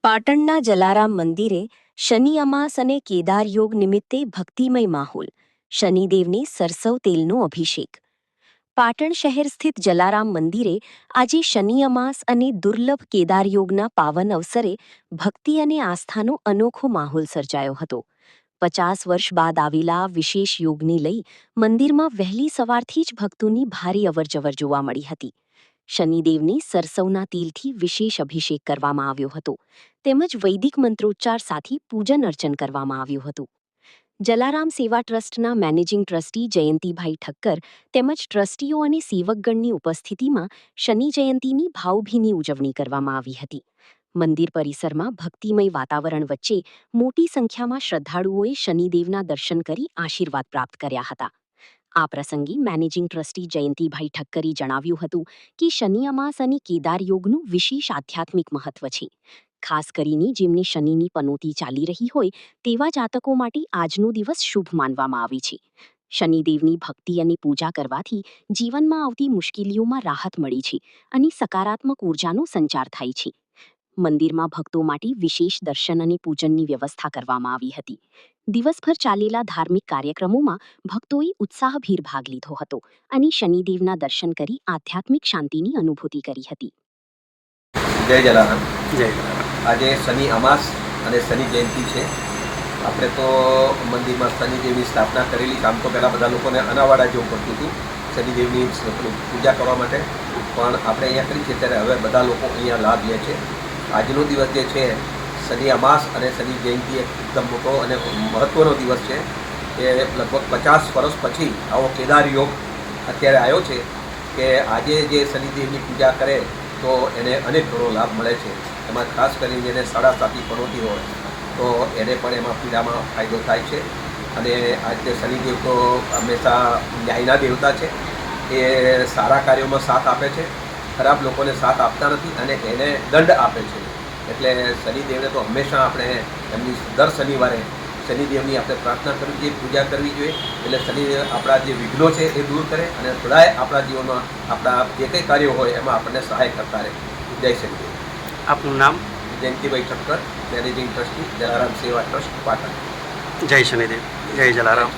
પાટણના જલારામ મંદિરે શનિ અમાસ અને કેદાર યોગ નિમિત્તે ભક્તિમય માહોલ. શનિદેવને સરસવ તેલનો અભિષેક. પાટણ શહેર સ્થિત જલારામ મંદિરે આજે શનિ અમાસ અને દુર્લભ કેદાર યોગના પાવન અવસરે ભક્તિ અને આસ્થાનો અનોખો માહોલ સર્જાયો હતો. 50 વર્ષ બાદ આવેલા આ વિશેષ યોગને લઈ મંદિરમાં વહેલી સવારથી જ ભક્તોની ભારે અવરજવર જોવા મળી હતી. શનિદેવને સરસવના તેલથી વિશેષ અભિષેક કરવામાં આવ્યો હતો તેમજ વૈદિક મંત્રોચ્ચાર સાથે પૂજન અર્ચન કરવામાં આવ્યું હતું. જલારામ સેવા ટ્રસ્ટના મેનેજિંગ ટ્રસ્ટી જયંતિભાઈ ઠક્કર તેમજ ટ્રસ્ટીઓ અને સેવકગણની ઉપસ્થિતિમાં શનિ જયંતીની ભાવભીની ઉજવણી કરવામાં આવી હતી. મંદિર પરિસરમાં ભક્તિમય વાતાવરણ વચ્ચે મોટી સંખ્યામાં શ્રદ્ધાળુઓએ શનિદેવના દર્શન કરી આશીર્વાદ પ્રાપ્ત કર્યા હતા. આ પ્રસંગે મેનેજિંગ ટ્રસ્ટી જયંતિભાઈ ઠક્કરે જણાવ્યું હતું કે શનિ અમાસ અને કેદાર યોગનું વિશેષ આધ્યાત્મિક મહત્વ છે. ખાસ કરીને જેમને શનિની પનોતી ચાલી રહી હોય તેવા જાતકો માટે આજનો દિવસ શુભ માનવામાં આવે છે. શનિદેવની ભક્તિ અને પૂજા કરવાથી જીવનમાં આવતી મુશ્કેલીઓમાં રાહત મળે છે અને સકારાત્મક ઉર્જાનો સંચાર થાય છે. મંદિરમાં ભક્તો માટે વિશેષ દર્શન અને પૂજનની વ્યવસ્થા કરવામાં આવી હતી. દિવસભર ચાલેલા ધાર્મિક કાર્યક્રમોમાં ભક્તોએ ઉત્સાહભેર ભાગ લીધો હતો અને શનિદેવના દર્શન કરી આધ્યાત્મિક શાંતિની અનુભૂતિ કરી હતી. જય જલારામ. જય જલારામ. આજે શનિ અમાસ અને શનિ જયંતિ છે. આપણે તો મંદિરમાં શનિદેવની સ્થાપના કરેલી. આમ તો પહેલાં બધા લોકોને અનાવાડા જેવું પડતું હતું શનિદેવની પૂજા કરવા માટે, પણ આપણે અહીંયા કરી છે ત્યારે હવે બધા લોકો અહીંયા લાભ લે છે. આજનો દિવસ જે છે શનિ અમાસ અને શનિ જયંતિ એકદમ મોટો અને મહત્ત્વનો દિવસ છે. એ લગભગ 50 વર્ષ પછી આવો કેદાર યોગ અત્યારે આવ્યો છે કે આજે જે શનિદેવની પૂજા કરે તો એને અનેક ઘણો લાભ મળે છે. એમાં ખાસ કરીને જેને 7.5 પનોતી હોય તો એને પણ એમાં પીડામાં ફાયદો થાય છે. અને આજે શનિદેવ તો હંમેશા ન્યાયના દેવતા છે. એ સારા કાર્યોમાં સાથ આપે છે, ખરાબ લોકોને સાથ આપતા નથી અને એને દંડ આપે છે. એટલે શનિદેવને તો હંમેશા આપણે એમની દર શનિવારે શનિદેવની આપણે પ્રાર્થના કરવી જોઈએ, પૂજા કરવી જોઈએ. એટલે શનિદેવ આપણા જે વિઘ્નો છે એ દૂર કરે અને સદાય આપણા જીવનમાં આપણા જે કંઈ કાર્યો હોય એમાં આપણને સહાય કરતા રહે. જય શનિદેવ. આપનું નામ? જયંતિભાઈ ઠક્કર, મેનેજિંગ ટ્રસ્ટી જલારામ સેવા ટ્રસ્ટ, પાટણ. જય શનિદેવ. જય જલારામ.